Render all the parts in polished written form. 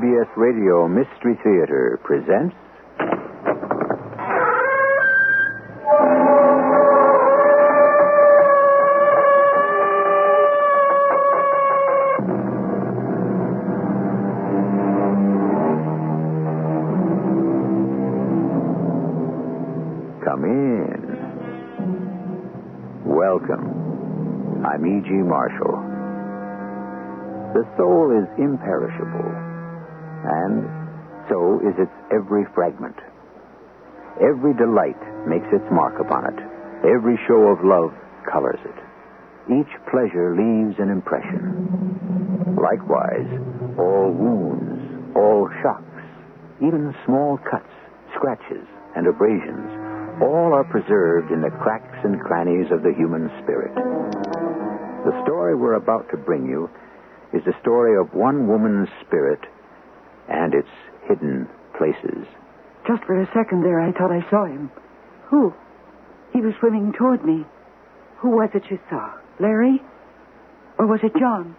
CBS Radio Mystery Theater presents... Come in. Welcome. I'm E.G. Marshall. The soul is imperishable, and so is its every fragment. Every delight makes its mark upon it. Every show of love colors it. Each pleasure leaves an impression. Likewise, all wounds, all shocks, even small cuts, scratches, and abrasions, all are preserved in the cracks and crannies of the human spirit. The story we're about to bring you is the story of one woman's spirit and its hidden places. Just for a second there, I thought I saw him. Who? He was swimming toward me. Who was it you saw? Larry? Or was it John?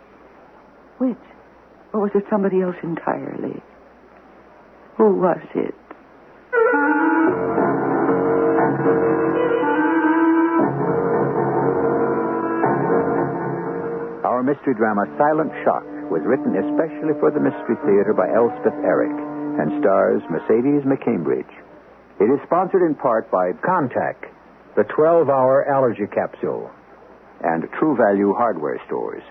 Which? Or was it somebody else entirely? Who was it? Our mystery drama, Silent Shock, was written especially for the Mystery Theater by Elspeth Eric and stars Mercedes McCambridge. It is sponsored in part by Contact, the 12-hour allergy capsule, and True Value hardware stores.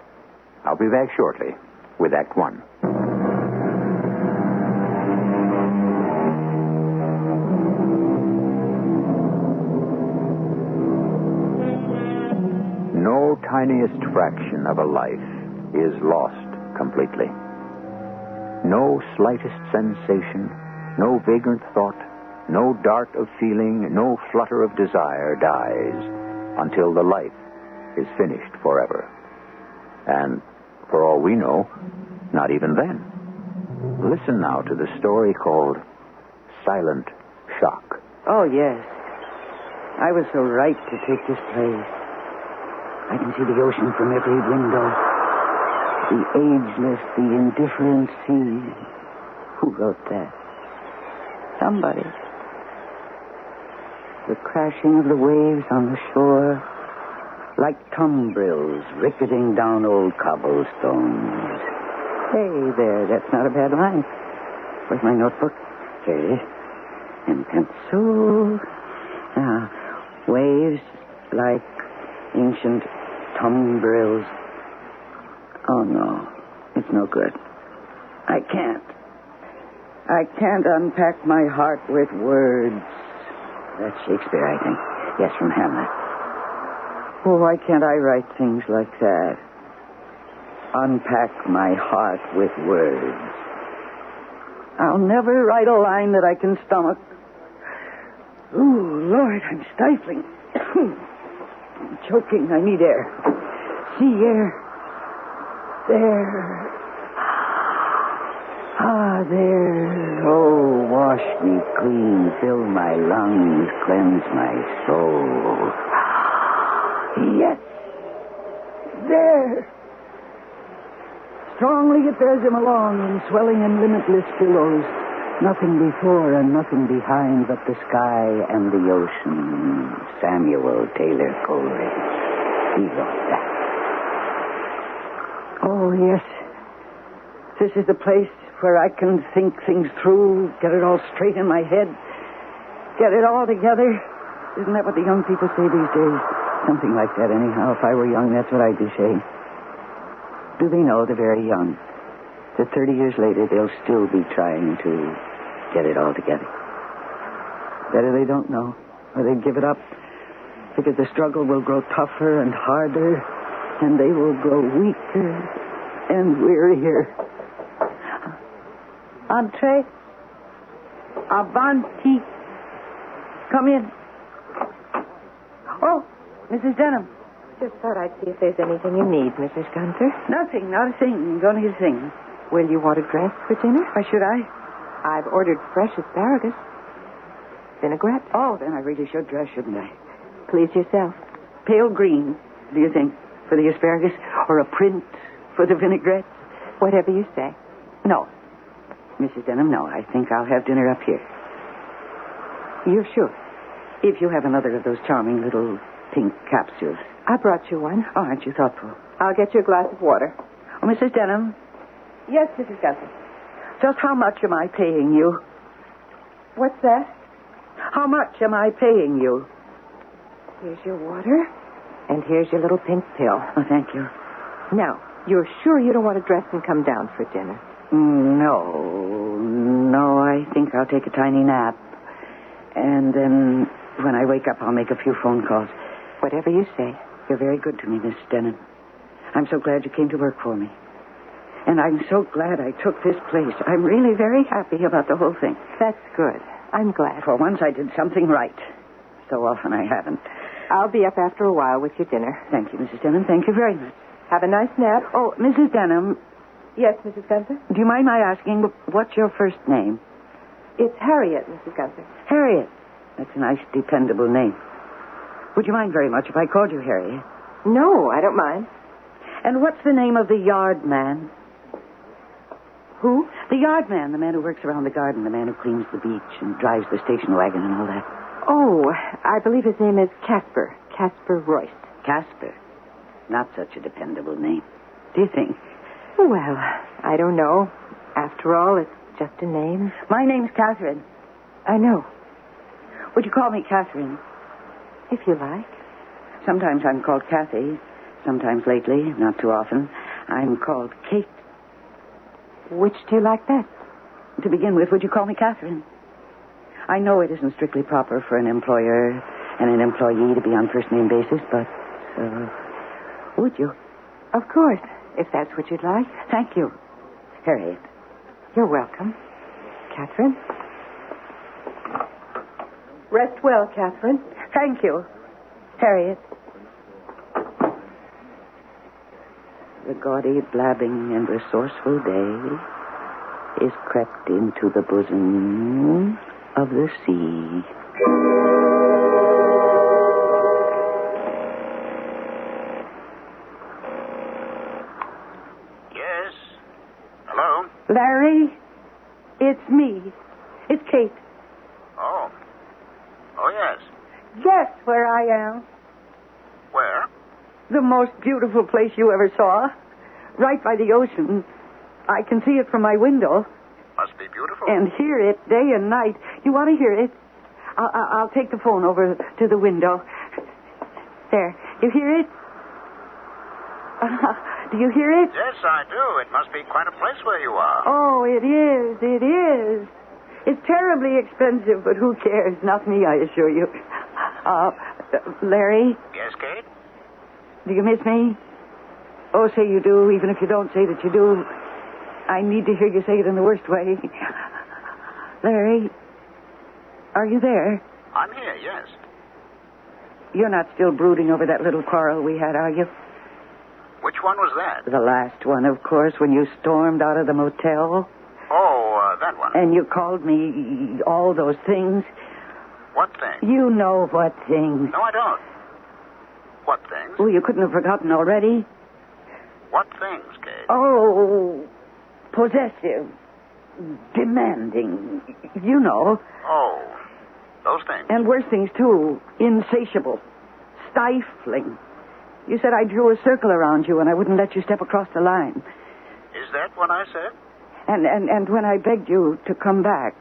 I'll be back shortly with Act One. No tiniest fraction of a life is lost completely. No slightest sensation, no vagrant thought, no dart of feeling, no flutter of desire dies until the life is finished forever. And, for all we know, not even then. Listen now to the story called Silent Shock. Oh, yes. I was so right to take this place. I can see the ocean from every window. The ageless, the indifferent sea. Who wrote that? Somebody. The crashing of the waves on the shore, like tumbrils ricketing down old cobblestones. Hey there, that's not a bad line. Where's my notebook? Here it is. And pencil. Now, waves like ancient tumbrils. Oh, no. It's no good. I can't unpack my heart with words. That's Shakespeare, I think. Yes, from Hamlet. Oh, why can't I write things like that? Unpack my heart with words. I'll never write a line that I can stomach. Ooh, Lord, I'm stifling. I'm choking. I need air. Sea air. There. Ah, there. Oh, wash me clean. Fill my lungs. Cleanse my soul. Yes. There. Strongly it bears him along in swelling and limitless billows. Nothing before and nothing behind but the sky and the ocean. Samuel Taylor Coleridge. He wrote that. Oh, yes. This is the place where I can think things through, get it all straight in my head, get it all together. Isn't that what the young people say these days? Something like that, anyhow. If I were young, that's what I'd be saying. Do they know, the very young, that 30 years later they'll still be trying to get it all together? Better they don't know, or they'd give it up, because the struggle will grow tougher and harder, and they will grow weaker and wearier. Entree. Avanti. Come in. Oh, Mrs. Denham. Just thought I'd see if there's anything you need, Mrs. Gunther. Nothing, not a thing. Don't need a thing. Will you want a dress for dinner? Why should I? I've ordered fresh asparagus. Vinaigrette. Oh, then I really should dress, shouldn't I? Please yourself. Pale green, do you think, for the asparagus? Or a print for the vinaigrette? Whatever you say. No. Mrs. Denham, no. I think I'll have dinner up here. You're sure? If you have another of those charming little pink capsules. I brought you one. Oh, aren't you thoughtful? I'll get you a glass of water. Oh, Mrs. Denham, Yes, Mrs. Gunther. just how much am I paying you? What's that? How much am I paying you? Here's your water, and here's your little pink pill. Oh, thank you. Now, you're sure you don't want to dress and come down for dinner? No, I think I'll take a tiny nap. And then when I wake up, I'll make a few phone calls. Whatever you say. You're very good to me, Miss Denham. I'm so glad you came to work for me. And I'm so glad I took this place. I'm really very happy about the whole thing. That's good. I'm glad. For once, I did something right. So often I haven't. I'll be up after a while with your dinner. Thank you, Mrs. Denham. Thank you very much. Have a nice nap. Oh, Mrs. Denham, Yes, Mrs. Gunther? do you mind my asking, what's your first name? It's Harriet, Mrs. Gunther. Harriet. That's a nice, dependable name. Would you mind very much if I called you Harriet? No, I don't mind. And what's the name of the yard man? Who? The yard man, the man who works around the garden, the man who cleans the beach and drives the station wagon and all that. Oh, I believe his name is Casper. Casper Royce. Casper. Not such a dependable name. Do you think? Well, I don't know. After all, it's just a name. My name's Catherine. I know. Would you call me Catherine? If you like. Sometimes I'm called Kathy. Sometimes lately, not too often, I'm called Kate. Which do you like best? To begin with, would you call me Catherine? I know it isn't strictly proper for an employer and an employee to be on first-name basis, but, would you? Of course, if that's what you'd like. Thank you, Harriet. You're welcome. Catherine? Rest well, Catherine. Thank you, Harriet. The gaudy, blabbing, and resourceful day is crept into the bosom of the sea. Yes? Hello? Larry, it's me. It's Kate. Oh. Oh, yes. Guess where I am. Where? The most beautiful place you ever saw. Right by the ocean. I can see it from my window. Must be beautiful. And hear it day and night. You want to hear it? I'll take the phone over to the window. There. You hear it? Do you hear it? Yes, I do. It must be quite a place where you are. Oh, it is. It is. It's terribly expensive, but who cares? Not me, I assure you. Larry, Yes, Kate? do you miss me? Oh, say you do, even if you don't say that you do. I need to hear you say it in the worst way. Larry, are you there? I'm here, yes. You're not still brooding over that little quarrel we had, are you? Which one was that? The last one, of course, when you stormed out of the motel. Oh, that one. And you called me all those things. What thing? You know what things. No, I don't. What things? Oh, you couldn't have forgotten already? What things, Kate? Oh, possessive, demanding, you know. Oh, those things. And worse things, too. Insatiable, stifling. You said I drew a circle around you and I wouldn't let you step across the line. Is that what I said? And when I begged you to come back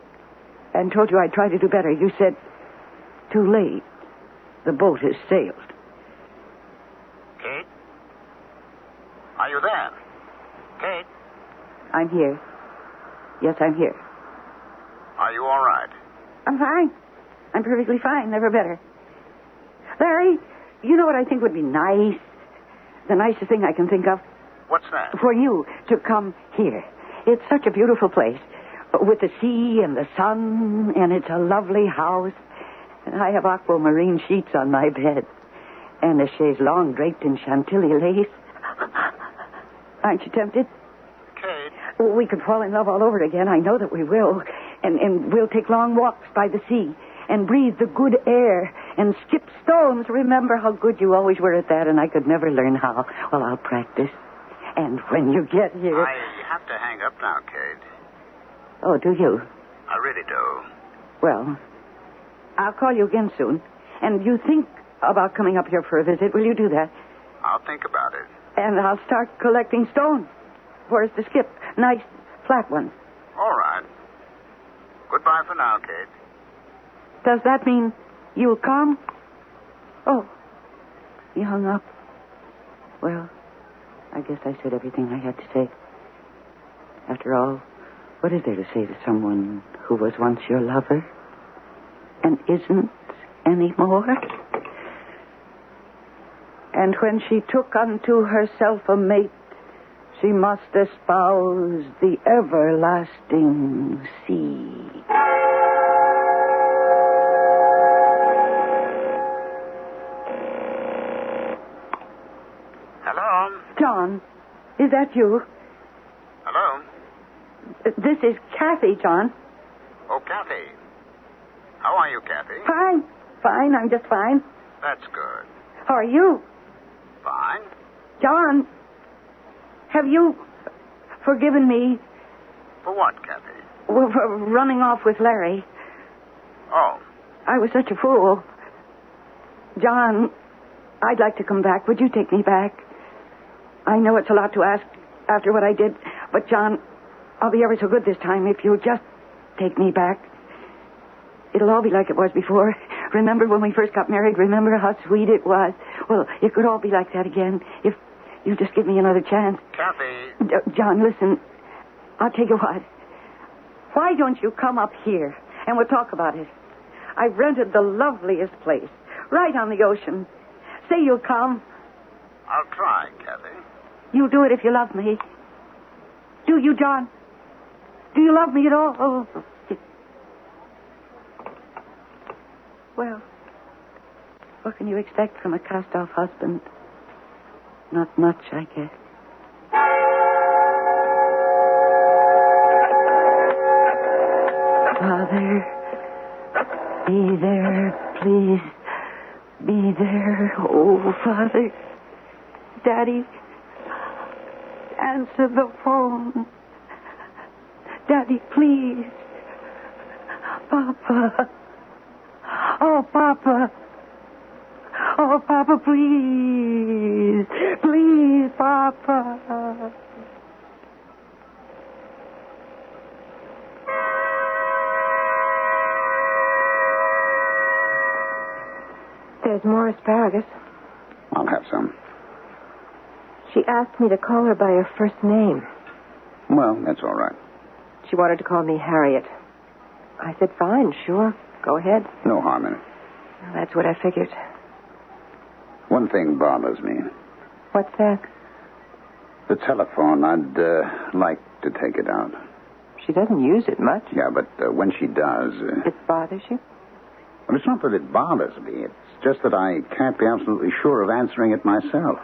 and told you I'd try to do better, you said, too late. The boat has sailed. Kate? Are you there? Kate? I'm here. Yes, I'm here. Are you all right? I'm fine. I'm perfectly fine. Never better. Larry, you know what I think would be nice? The nicest thing I can think of? What's that? For you to come here. It's such a beautiful place. With the sea and the sun, and it's a lovely house. And I have aquamarine sheets on my bed. And a chaise longue draped in Chantilly lace. Aren't you tempted? Kate? We could fall in love all over again. I know that we will. And we'll take long walks by the sea and breathe the good air and skip stones. Remember how good you always were at that, and I could never learn how. Well, I'll practice. And when you get here... I have to hang up now, Kate. Oh, do you? I really do. Well, I'll call you again soon. And you think about coming up here for a visit. Will you do that? I'll think about it. And I'll start collecting stone for us to skip. Nice, flat ones. All right. Goodbye for now, Kate. Does that mean you'll come? Oh, you hung up. Well, I guess I said everything I had to say. After all, what is there to say to someone who was once your lover and isn't anymore? And when she took unto herself a mate, she must espouse the everlasting sea. Hello? John, is that you? Hello? This is Kathy, John. Oh, Kathy. How are you, Kathy? Fine, I'm just fine. That's good. How are you? Fine. John, have you forgiven me For what, Kathy? for running off with Larry? Oh, I was such a fool. John, I'd like to come back. Would you take me back? I know it's a lot to ask after what I did, but John, I'll be ever so good this time if you'll just take me back. It'll all be like it was before. Remember when we first got married? Remember how sweet it was? Well, it could all be like that again if you just give me another chance. Kathy. John, listen. I'll tell you what. Why don't you come up here and we'll talk about it? I've rented the loveliest place right on the ocean. Say you'll come. I'll try, Kathy. You'll do it if you love me. Do you, John? Do you love me at all? Oh. Well, what can you expect from a cast-off husband? Not much, I guess. Father, be there, please. Be there. Oh, Father. Daddy, answer the phone. Daddy, please. Papa. Oh, Papa. Oh, Papa, please. Please, Papa. There's more asparagus. I'll have some. She asked me to call her by her first name. Well, that's all right. She wanted to call me Harriet. I said, fine, sure. Go ahead. No harm in it. Well, that's what I figured. One thing bothers me. What's that? The telephone. I'd like to take it out. She doesn't use it much. Yeah, but when she does... It bothers you? Well, it's not that it bothers me. It's just that I can't be absolutely sure of answering it myself.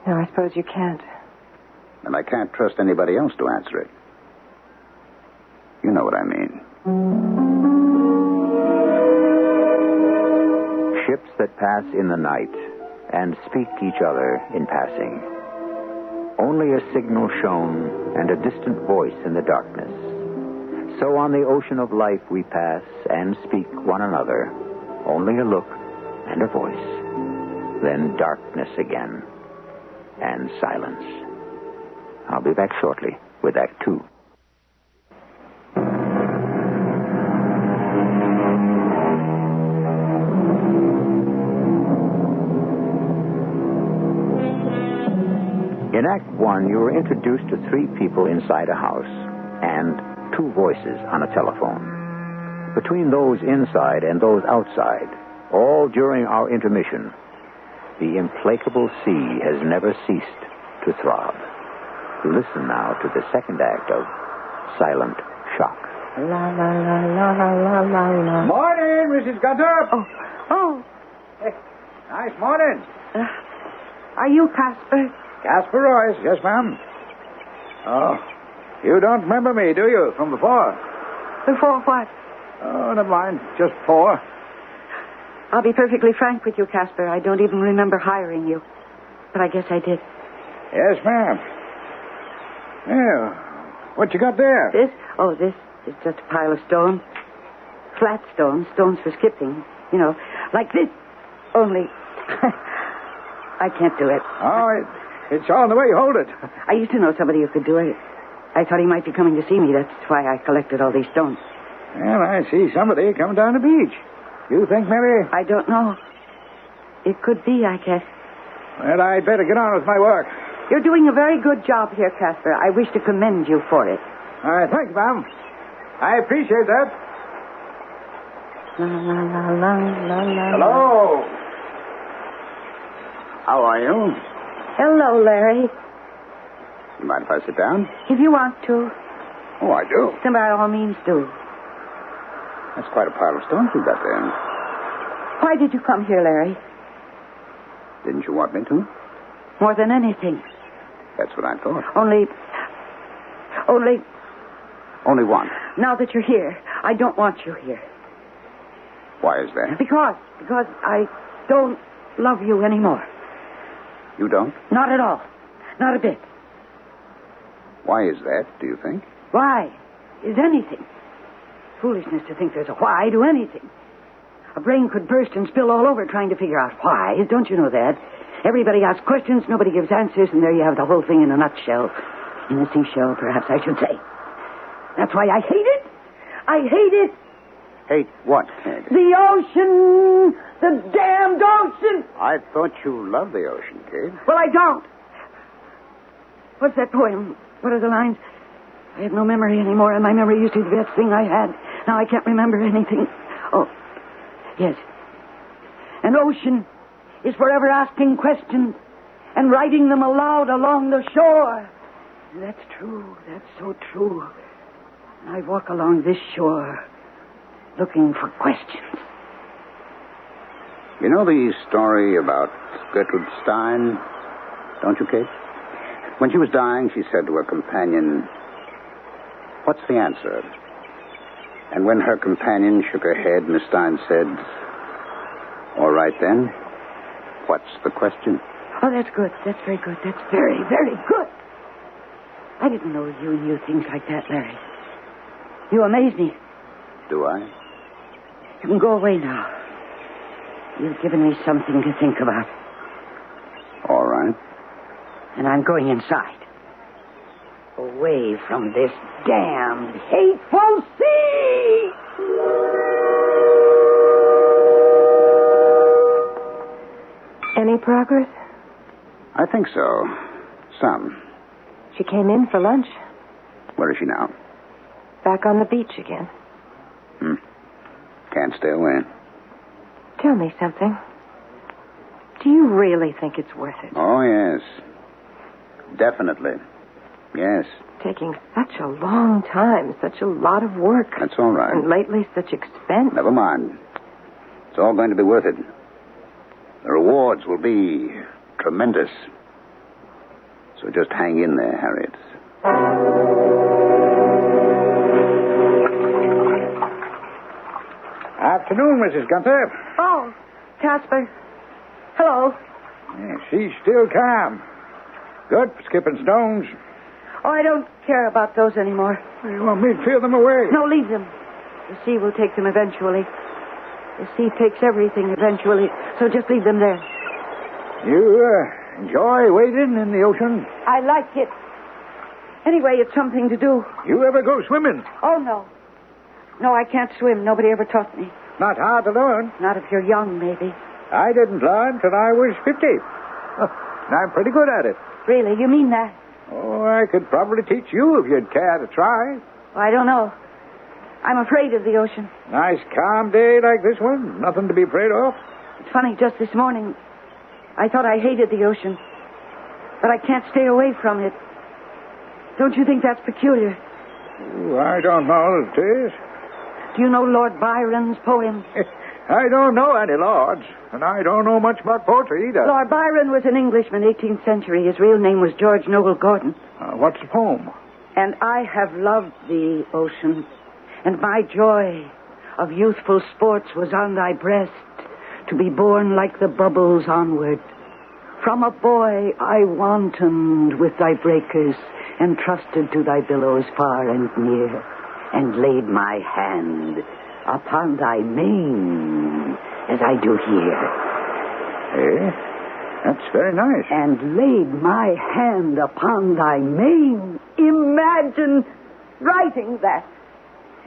No, I suppose you can't. And I can't trust anybody else to answer it. You know what I mean. Ships that pass in the night and speak each other in passing. Only a signal shown and a distant voice in the darkness. So on the ocean of life we pass and speak one another. Only a look and a voice. Then darkness again. And silence. I'll be back shortly with Act 2. In Act 1, you were introduced to 3 people inside a house and 2 voices on a telephone. Between those inside and those outside, all during our intermission, the implacable sea has never ceased to throb. Listen now to the second act of Silent Shock. La, la, la, la, la, la, la. Morning, Mrs. Gunter. Oh. Hey, nice morning. Are you Casper? Casper Royce. Yes, ma'am. Oh, you don't remember me, do you, from before? Before what? Oh, never mind. Just before. I'll be perfectly frank with you, Casper. I don't even remember hiring you. But I guess I did. Yes, ma'am. Yeah. What you got there? This? Oh, this It's just a pile of stone. Flat stones, stones for skipping. You know, like this. Only, I can't do it. Oh, it's all in the way you hold it. I used to know somebody who could do it. I thought he might be coming to see me. That's why I collected all these stones. Well, I see somebody coming down the beach. You think maybe... I don't know. It could be, I guess. Well, I'd better get on with my work. You're doing a very good job here, Casper. I wish to commend you for it. Thank you, ma'am. I appreciate that. La, la, la, la, la, la. Hello. How are you? Hello, Larry. You mind if I sit down? If you want to, Oh, I do. then by all means do. That's quite a pile of stones you got there. Why did you come here, Larry? Didn't you want me to? More than anything. That's what I thought. Only, Only one. now that you're here, I don't want you here. Why is that? Because I don't love you anymore. You don't? Not at all. Not a bit. Why is that, do you think? Why is anything? Foolishness to think there's a why to anything. A brain could burst and spill all over trying to figure out why. Don't you know that? Everybody asks questions, nobody gives answers, and there you have the whole thing in a nutshell. In a seashell, perhaps I should say. That's why I hate it. I hate it. Hate what, Kate? The ocean! The damned ocean! I thought you loved the ocean, Kate. Well, I don't. What's that poem? What are the lines? I have no memory anymore, and my memory used to be the best thing I had. Now I can't remember anything. Oh, yes. An ocean is forever asking questions and writing them aloud along the shore. That's true. That's so true. I walk along this shore looking for questions. You know the story about Gertrude Stein, don't you, Kate? When she was dying, she said to her companion, "What's the answer?" And when her companion shook her head, Miss Stein said, "All right, then. What's the question?" Oh, that's good. That's very good. That's very, very good. I didn't know you knew things like that, Larry. You amaze me. Do I? You can go away now. You've given me something to think about. All right. And I'm going inside. Away from this damned, hateful sea! Any progress? I think so. Some. She came in for lunch. Where is she now? Back on the beach again. Can't stay away. Tell me something. Do you really think it's worth it? Oh, yes. Definitely. Yes. Taking such a long time, such a lot of work. That's all right. And lately, such expense. Never mind. It's all going to be worth it. The rewards will be tremendous. So just hang in there, Harriet. Afternoon, Mrs. Gunther. Oh, Casper. Hello. Yeah, she's still calm. Good for skipping stones. Oh, I don't care about those anymore. You want me to clear them away? No, leave them. The sea will take them eventually. The sea takes everything eventually, so just leave them there. You enjoy wading in the ocean? I like it. Anyway, it's something to do. You ever go swimming? Oh, no. No, I can't swim. Nobody ever taught me. Not hard to learn. Not if you're young, maybe. I didn't learn till I was 50. And I'm pretty good at it. Really? You mean that? Oh, I could probably teach you if you'd care to try. Well, I don't know. I'm afraid of the ocean. Nice calm day like this one. Nothing to be afraid of. It's funny, just this morning, I thought I hated the ocean. But I can't stay away from it. Don't you think that's peculiar? Oh, I don't know if it is. Do you know Lord Byron's poem? I don't know any lords, and I don't know much about poetry either. Lord Byron was an Englishman, 18th century. His real name was George Noble Gordon. What's the poem? And I have loved thee, ocean, and my joy of youthful sports was on thy breast, to be borne like the bubbles onward. From a boy I wantoned with thy breakers, and trusted to thy billows far and near. and laid my hand upon thy mane, as I do here. Eh? That's very nice. And laid my hand upon thy mane. Imagine writing that.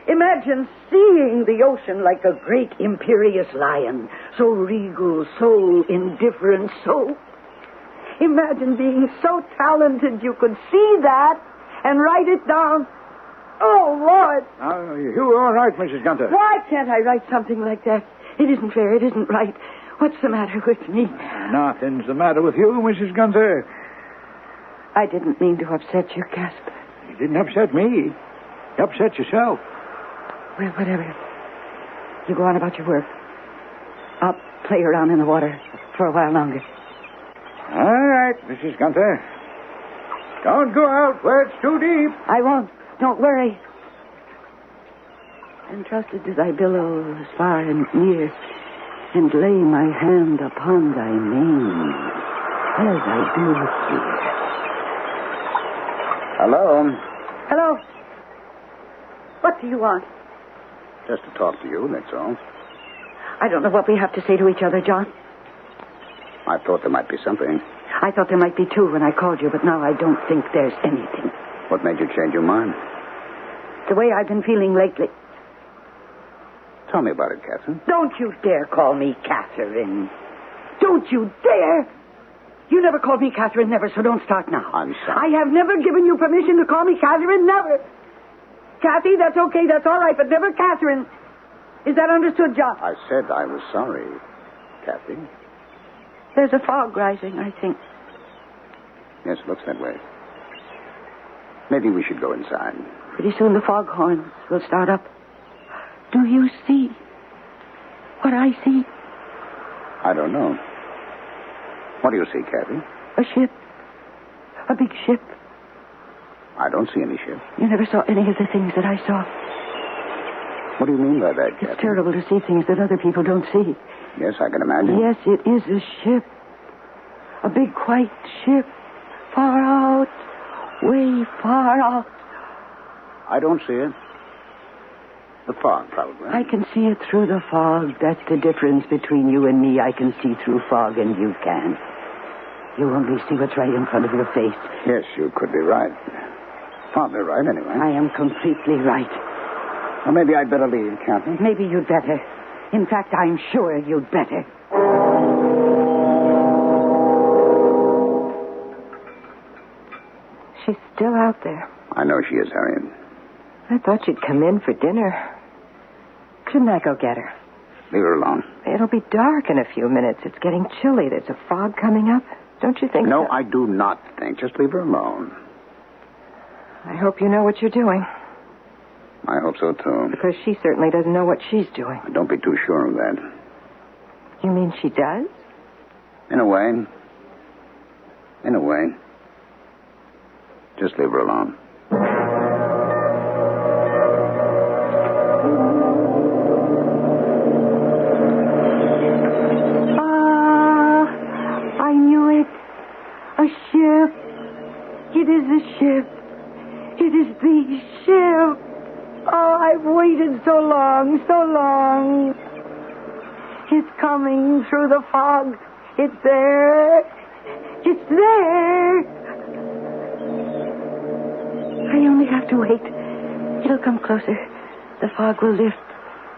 Imagine seeing the ocean like a great imperious lion, so regal, so indifferent, so... Imagine being so talented you could see that and write it down. Oh, Lord. You all right, Mrs. Gunter? Why can't I write something like that? It isn't fair. It isn't right. What's the matter with me? Nothing's the matter with you, Mrs. Gunter. I didn't mean to upset you, Casper. You didn't upset me. You upset yourself. Well, whatever. You go on about your work. I'll play around in the water for a while longer. All right, Mrs. Gunter. Don't go out where it's too deep. I won't. Don't worry. Entrusted to thy billows far and near, and lay my hand upon thy mane, as I do here. Hello. Hello. What do you want? Just to talk to you, that's all. I don't know what we have to say to each other, John. I thought there might be something. I thought there might be too when I called you, but now I don't think there's anything. What made you change your mind? The way I've been feeling lately. Tell me about it, Catherine. Don't you dare call me Catherine. Don't you dare! You never called me Catherine, never, so don't start now. I'm sorry. I have never given you permission to call me Catherine, never. Kathy, that's okay, that's all right, but never Catherine. Is that understood, John? I said I was sorry, Kathy. There's a fog rising, I think. Yes, it looks that way. Maybe we should go inside. Pretty soon the foghorns will start up. Do you see what I see? I don't know. What do you see, Kathy? A ship. A big ship. I don't see any ship. You never saw any of the things that I saw. What do you mean by that, Kathy? It's terrible to see things that other people don't see. Yes, I can imagine. Yes, it is a ship. A big white ship. Far out. Way far out. I don't see it. The fog, probably. I can see it through the fog. That's the difference between you and me. I can see through fog and you can't. You only see what's right in front of your face. Yes, you could be right. Probably right, anyway. I am completely right. Well, maybe I'd better leave, Kathy. Maybe you'd better. In fact, I'm sure you'd better. She's still out there. I know she is, Harriet. I thought she'd come in for dinner. Couldn't I go get her? Leave her alone. It'll be dark in a few minutes. It's getting chilly. There's a fog coming up. Don't you think No, so? I do not think. Just leave her alone. I hope you know what you're doing. I hope so, too. Because she certainly doesn't know what she's doing. Don't be too sure of that. You mean she does? In a way. In a way. Just leave her alone. I knew it. A ship. It is a ship. It is the ship. Oh, I've waited so long, so long. It's coming through the fog. It's there. It's there. I only have to wait. It'll come closer. The fog will lift.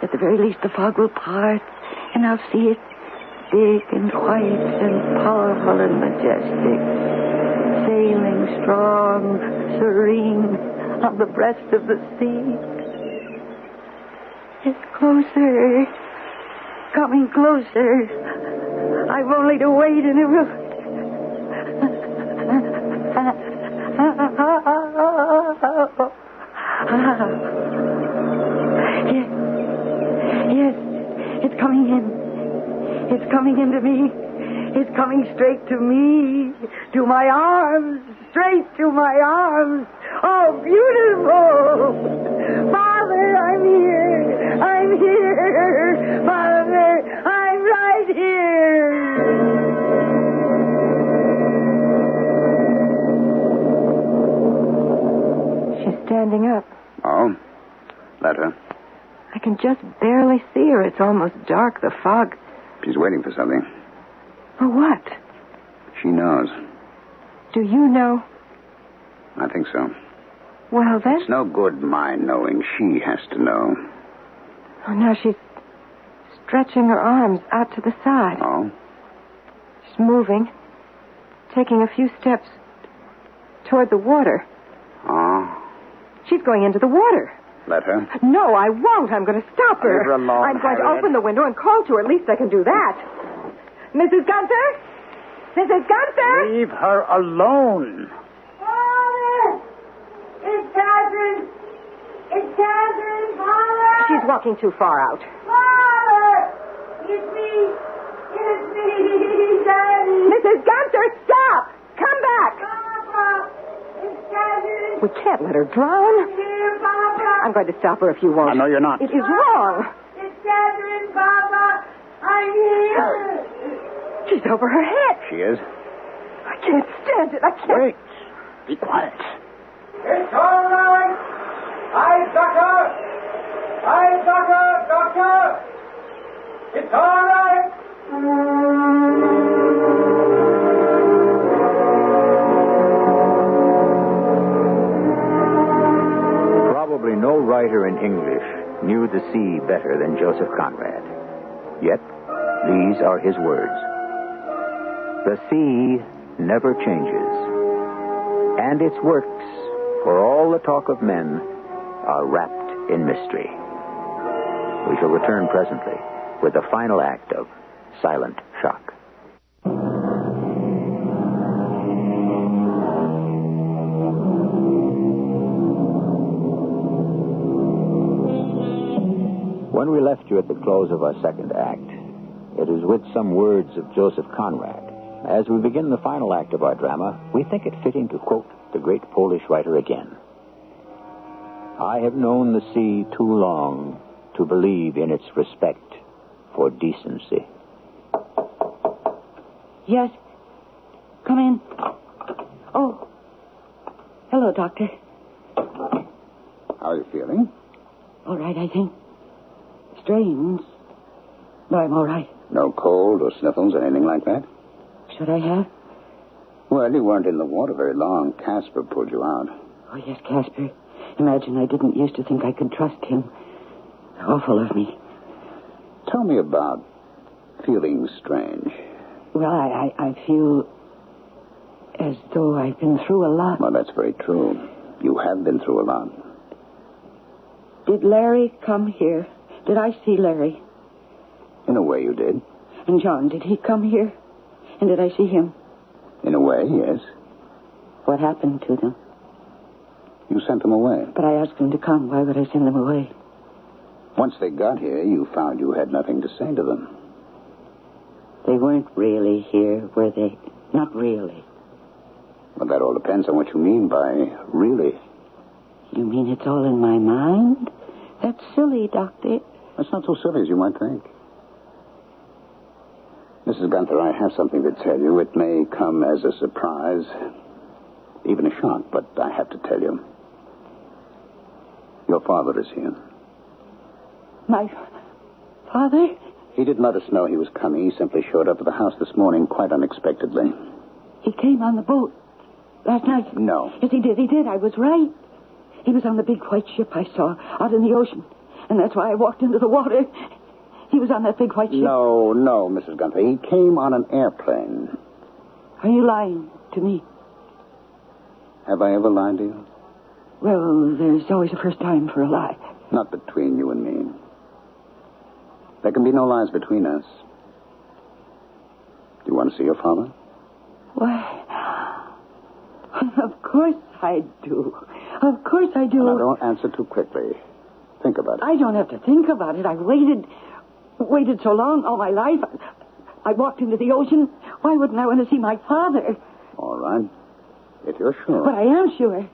At the very least, the fog will part, and I'll see it. Big and white and powerful and majestic. Sailing strong, serene on the breast of the sea. It's closer. Coming closer. I've only to wait and it will... Yes, it's coming in. It's coming into me. It's coming straight to me. To my arms. Straight to my arms. Oh, beautiful. Father, I'm here. I'm here. Father, I'm right here. She's standing up. Oh? better? I can just barely see her. It's almost dark, the fog. She's waiting for something. For what? She knows. Do you know? I think so. Well, then... It's no good my knowing. She has to know. Oh, now she's stretching her arms out to the side. Oh? She's moving, taking a few steps toward the water. Oh? She's going into the water. Let her. No, I won't. I'm going to stop her. Leave her alone, I'm going to Harriet. open the window and call to her. At least I can do that. Mrs. Gunther? Mrs. Gunther? Leave her alone. Father! It's Catherine! It's Catherine, Father! She's walking too far out. Father! It's me! It's me, Daddy! Mrs. Gunther, stop! Come back! Papa! It's Catherine! We can't let her drown. Here, Papa! I'm going to stop her if you won't. No, you're not. It is wrong. It's Catherine, Papa! I'm here! She's over her head. She is. I can't stand it. I can't. Wait. Be quiet. It's all right. I've got her. I've got her, Doctor. It's all right. Probably no writer in English knew the sea better than Joseph Conrad. Yet, these are his words. The sea never changes, and its works, for all the talk of men, are wrapped in mystery. We shall return presently with the final act of Silent Shock. When we left you at the close of our second act, it is with some words of Joseph Conrad. As we begin the final act of our drama, we think it fitting to quote the great Polish writer again. I have known the sea too long to believe in its respect for decency. Yes. Come in. Oh. Hello, Doctor. How are you feeling? All right, I think. Strange. But I'm all right. No cold or sniffles or anything like that? Should I have? Well, you weren't in the water very long. Casper pulled you out. Oh, yes, Casper. Imagine I didn't used to think I could trust him. Awful of me. Tell me about feeling strange. Well, I feel as though I've been through a lot. Well, that's very true. You have been through a lot. Did Larry come here? Did I see Larry? In a way, you did. And John, did he come here? And did I see him? In a way, yes. What happened to them? You sent them away. But I asked them to come. Why would I send them away? Once they got here, you found you had nothing to say to them. They weren't really here, were they? Not really. Well, that all depends on what you mean by really. You mean it's all in my mind? That's silly, Doctor. That's not so silly as you might think. Mrs. Gunther, I have something to tell you. It may come as a surprise, even a shock, but I have to tell you. Your father is here. My father? He didn't let us know he was coming. He simply showed up at the house this morning quite unexpectedly. He came on the boat last night. No. Yes, he did. He did. I was right. He was on the big white ship I saw out in the ocean. And that's why I walked into the water. He was on that big white ship. No, Mrs. Gunther. He came on an airplane. Are you lying to me? Have I ever lied to you? Well, there's always a first time for a lie. Not between you and me. There can be no lies between us. Do you want to see your father? Why? Of course I do. Of course I do. Now, don't answer too quickly. Think about it. I don't have to think about it. I've waited so long all my life. I walked into the ocean. Why wouldn't I want to see my father? All right. If you're sure. But I am sure.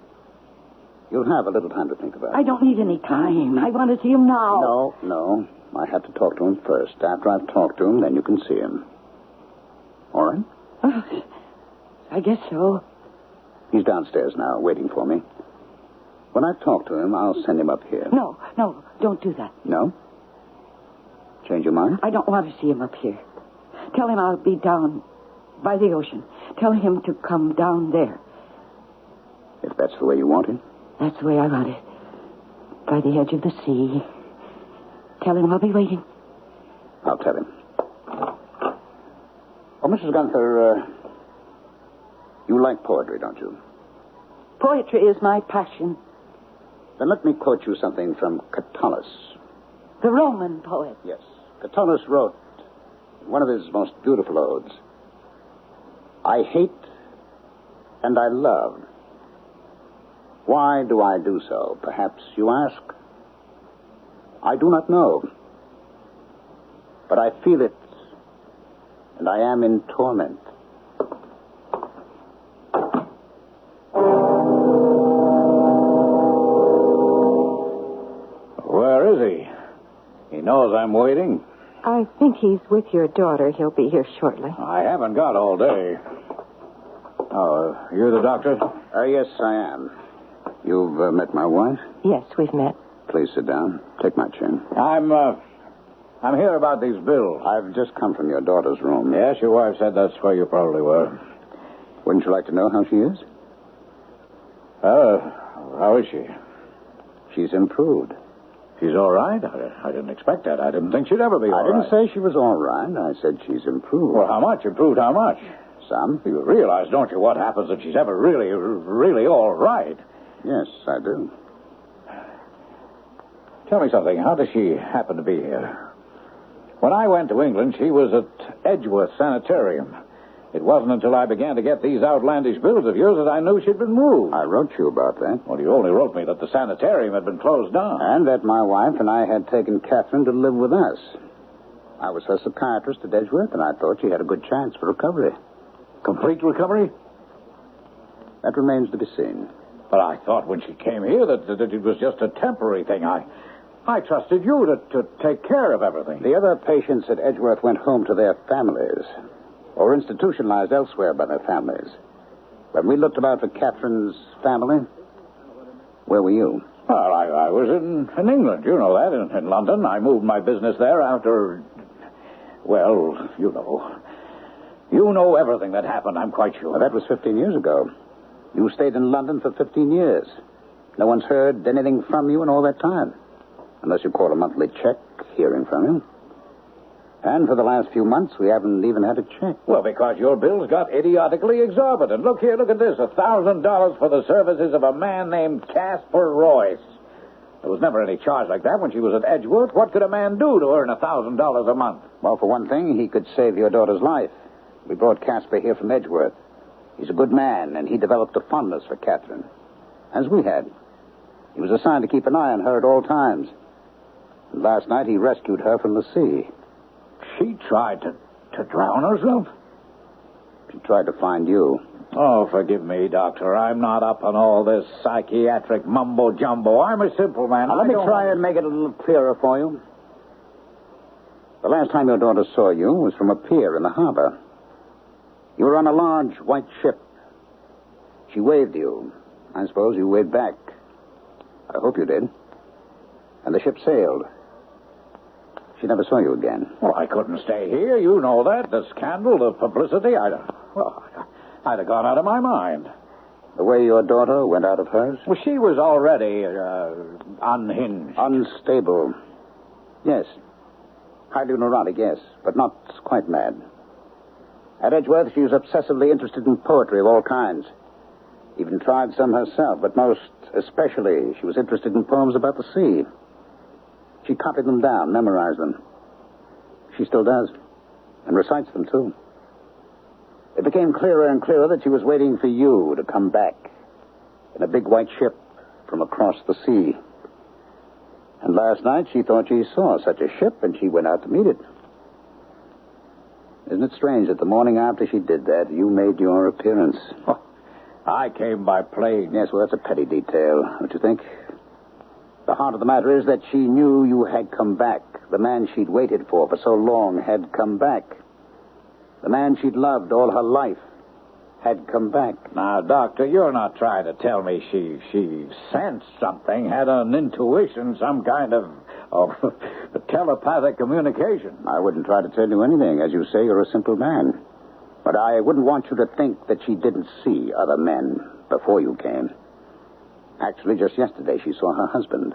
You'll have a little time to think about it. I don't need any time. I want to see him now. No. I have to talk to him first. After I've talked to him, then you can see him. All right? Oh, I guess so. He's downstairs now, waiting for me. When I talk to him, I'll send him up here. No, don't do that. No? Change your mind? I don't want to see him up here. Tell him I'll be down by the ocean. Tell him to come down there. If that's the way you want it. That's the way I want it. By the edge of the sea. Tell him I'll be waiting. I'll tell him. Oh, Mrs. Gunther, you like poetry, don't you? Poetry is my passion. Then let me quote you something from Catullus. The Roman poet. Yes. Catullus wrote in one of his most beautiful odes, I hate and I love. Why do I do so? Perhaps you ask. I do not know. But I feel it, and I am in torment. Where is he? He knows I'm waiting. I think he's with your daughter. He'll be here shortly. I haven't got all day. Oh, you're the doctor? Yes, I am. You've met my wife? Yes, we've met. Please sit down. Take my chin. I'm here about these bills. I've just come from your daughter's room. Yes, your wife said that's where you probably were. Wouldn't you like to know how she is? How is she? She's improved. She's all right? I didn't expect that. I didn't think she'd ever be all right. I didn't say she was all right. I said she's improved. Well, how much? Improved how much? Some. You realize, don't you, what happens if she's ever really, really all right? Yes, I do. Tell me something. How does she happen to be here? When I went to England, she was at Edgeworth Sanitarium. It wasn't until I began to get these outlandish bills of yours that I knew she'd been moved. I wrote you about that. Well, you only wrote me that the sanitarium had been closed down. And that my wife and I had taken Catherine to live with us. I was her psychiatrist at Edgeworth, and I thought she had a good chance for recovery. Complete recovery? That remains to be seen. But I thought when she came here that it was just a temporary thing. I trusted you to take care of everything. The other patients at Edgeworth went home to their families or institutionalized elsewhere by their families. When we looked about for Catherine's family, where were you? Well, I was in England, you know that, in London. I moved my business there after, well, you know. You know everything that happened, I'm quite sure. Well, that was 15 years ago. You stayed in London for 15 years. No one's heard anything from you in all that time. Unless you call a monthly check, hearing from you. And for the last few months, we haven't even had a check. Well, because your bills got idiotically exorbitant. Look here, look at this. $1,000 for the services of a man named Casper Royce. There was never any charge like that when she was at Edgeworth. What could a man do to earn $1,000 a month? Well, for one thing, he could save your daughter's life. We brought Casper here from Edgeworth. He's a good man, and he developed a fondness for Catherine. As we had. He was assigned to keep an eye on her at all times. And last night, he rescued her from the sea. She tried to drown herself? She tried to find you. Oh, forgive me, Doctor. I'm not up on all this psychiatric mumbo-jumbo. I'm a simple man. Now, let me try and make it a little clearer for you. The last time your daughter saw you was from a pier in the harbor. You were on a large white ship. She waved you. I suppose you waved back. I hope you did. And the ship sailed. She never saw you again. Well, I couldn't stay here. You know that. The scandal, the publicity. I'd have gone out of my mind. The way your daughter went out of hers? Well, she was already unhinged. Unstable. Yes. Highly neurotic, yes. But not quite mad. At Edgeworth, she was obsessively interested in poetry of all kinds. Even tried some herself, but most especially, she was interested in poems about the sea. She copied them down, memorized them. She still does. And recites them, too. It became clearer and clearer that she was waiting for you to come back in a big white ship from across the sea. And last night she thought she saw such a ship, and she went out to meet it. Isn't it strange that the morning after she did that, you made your appearance? Oh, I came by plane. Yes, well, that's a petty detail, don't you think? The heart of the matter is that she knew you had come back. The man she'd waited for so long had come back. The man she'd loved all her life had come back. Now, Doctor, you're not trying to tell me she sensed something, had an intuition, some kind of telepathic communication. I wouldn't try to tell you anything. As you say, you're a simple man. But I wouldn't want you to think that she didn't see other men before you came. Actually, just yesterday, she saw her husband.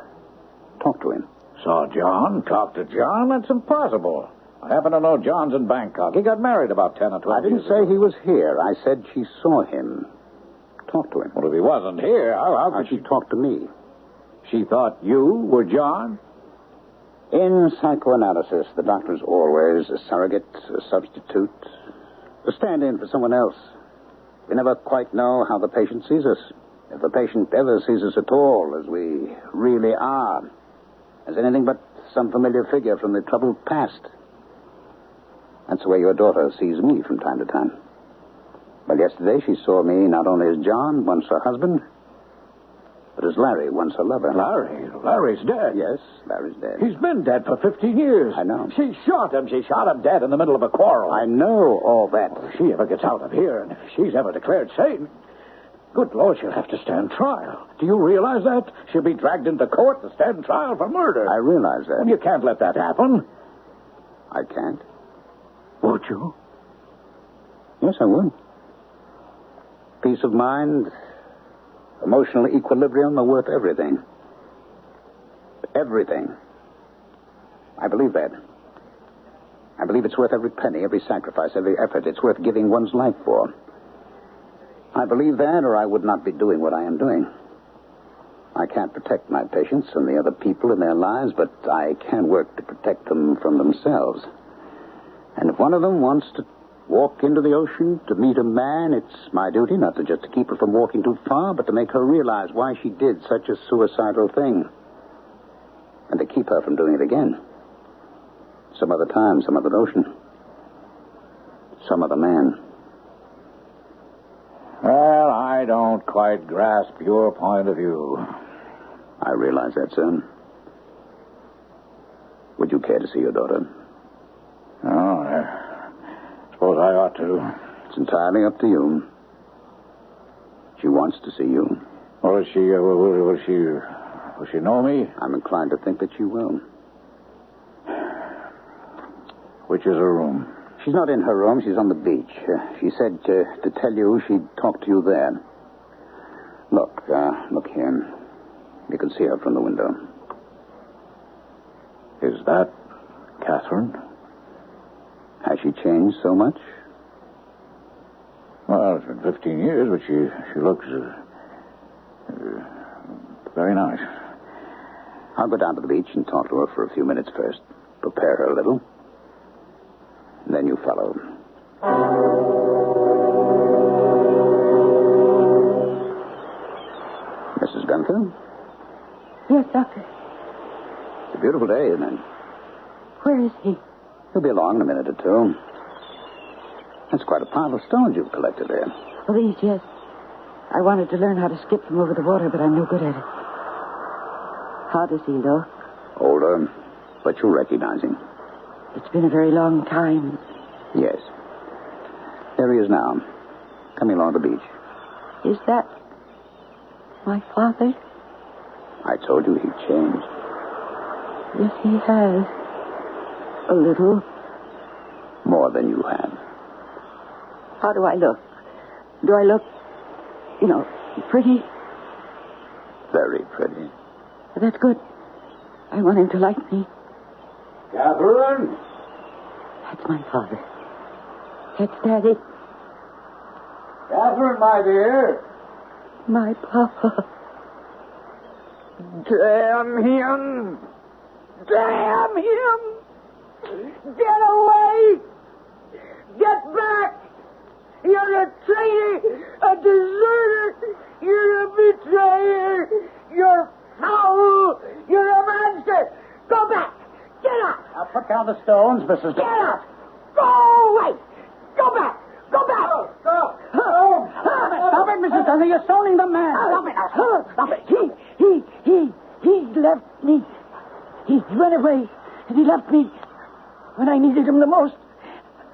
Talk to him. Saw John? Talk to John? That's impossible. I happen to know John's in Bangkok. He got married about 10 or 12 I didn't years say ago. he was here. I said she saw him. Talk to him. Well, if he wasn't here, how could she talk to me? She thought you were John? In psychoanalysis, the doctor's always a surrogate, a substitute, a stand-in for someone else. We never quite know how the patient sees us. If the patient ever sees us at all as we really are, as anything but some familiar figure from the troubled past. That's the way your daughter sees me from time to time. Well, yesterday she saw me not only as John, once her husband, but as Larry, once her lover. Larry? Larry's dead. Yes, Larry's dead. He's been dead for 15 years. I know. She shot him. She shot him dead in the middle of a quarrel. I know all that. Well, if she ever gets out of here, and if she's ever declared sane, good Lord, she'll have to stand trial. Do you realize that? She'll be dragged into court to stand trial for murder. I realize that. And you can't let that happen. I can't. Would you? Yes, I would. Peace of mind, emotional equilibrium are worth everything. Everything. I believe that. I believe it's worth every penny, every sacrifice, every effort. It's worth giving one's life for. I believe that, or I would not be doing what I am doing. I can't protect my patients and the other people in their lives, but I can work to protect them from themselves. And if one of them wants to walk into the ocean to meet a man, it's my duty not to just to keep her from walking too far, but to make her realize why she did such a suicidal thing. And to keep her from doing it again. Some other time, some other ocean. Some other man. Well, I don't quite grasp your point of view. I realize that, sir. Would you care to see your daughter? Oh, I suppose I ought to. It's entirely up to you. She wants to see you. Well, will she know me? I'm inclined to think that she will. Which is her room? She's not in her room. She's on the beach. She said to tell you she'd talk to you there. Look here. You can see her from the window. Is that Catherine? Has she changed so much? Well, it's been 15 years, but she looks very nice. I'll go down to the beach and talk to her for a few minutes first. Prepare her a little. And then you follow. Mrs. Gunther? Yes, Doctor. It's a beautiful day, isn't it? Where is he? He'll be along in a minute or two. That's quite a pile of stones you've collected there. Oh, these, yes. I wanted to learn how to skip them over the water, but I'm no good at it. How does he look? Older, but you'll recognize him. It's been a very long time. Yes. There he is now, coming along the beach. Is that my father? I told you he'd changed. Yes, he has. A little. More than you have. How do I look? Do I look, pretty? Very pretty. That's good. I want him to like me. Catherine? That's my father. That's Daddy. Catherine, my dear. My papa. Damn him! Damn him! Get away! Get back! You're a traitor, a deserter, you're a betrayer, you're foul, you're a monster! Go back! Get out! Now put down the stones, Mrs. Get out! Go away! Go back! Go back! Stop it, Mrs. Gunther. You're stoning the man. Stop it. He left me. He went away, and he left me when I needed him the most.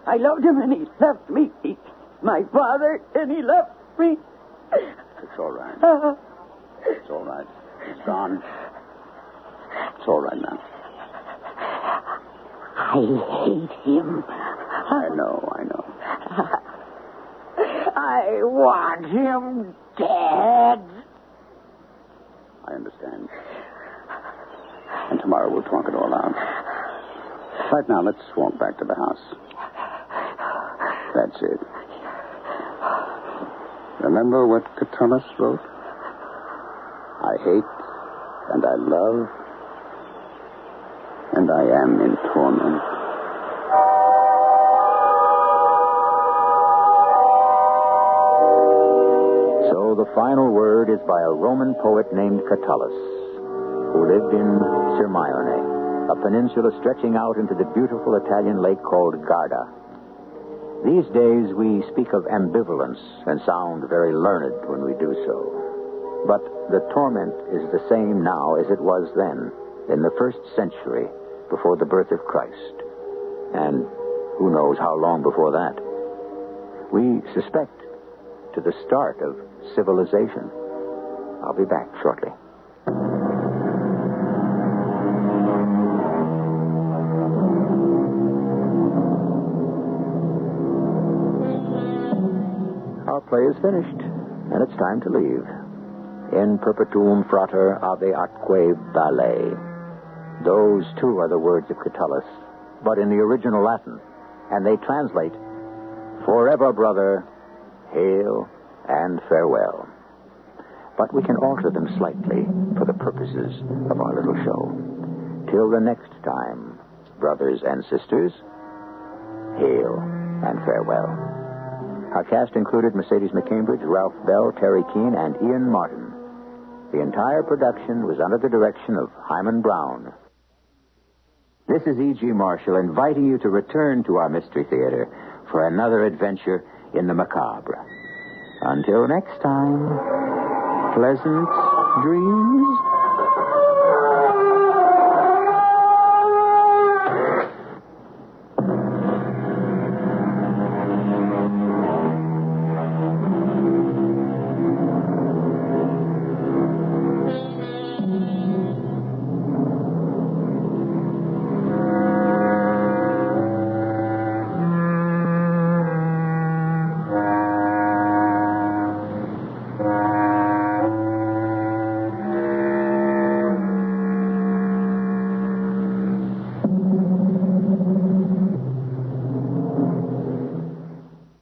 I loved him, and he left me. my father, and he left me. It's all right. It's all right. He's gone. It's all right now. I hate him. I know. I want him dead. I understand. And tomorrow we'll talk it all out. Right now, let's walk back to the house. That's it. Remember what Catullus wrote? I hate and I love and I am in torment. So the final word is by a Roman poet named Catullus, who lived in Sirmione, a peninsula stretching out into the beautiful Italian lake called Garda. These days we speak of ambivalence and sound very learned when we do so. But the torment is the same now as it was then, in the first century before the birth of Christ. And who knows how long before that. We suspect to the start of civilization. I'll be back shortly. Our play is finished, and it's time to leave. In perpetuum frater ave atque ballet. Those, too, are the words of Catullus, but in the original Latin, and they translate, forever, brother, hail and farewell. But we can alter them slightly for the purposes of our little show. Till the next time, brothers and sisters, hail and farewell. Our cast included Mercedes McCambridge, Ralph Bell, Terry Keane, and Ian Martin. The entire production was under the direction of Hyman Brown. This is E.G. Marshall inviting you to return to our Mystery Theater for another adventure in the macabre. Until next time, pleasant dreams.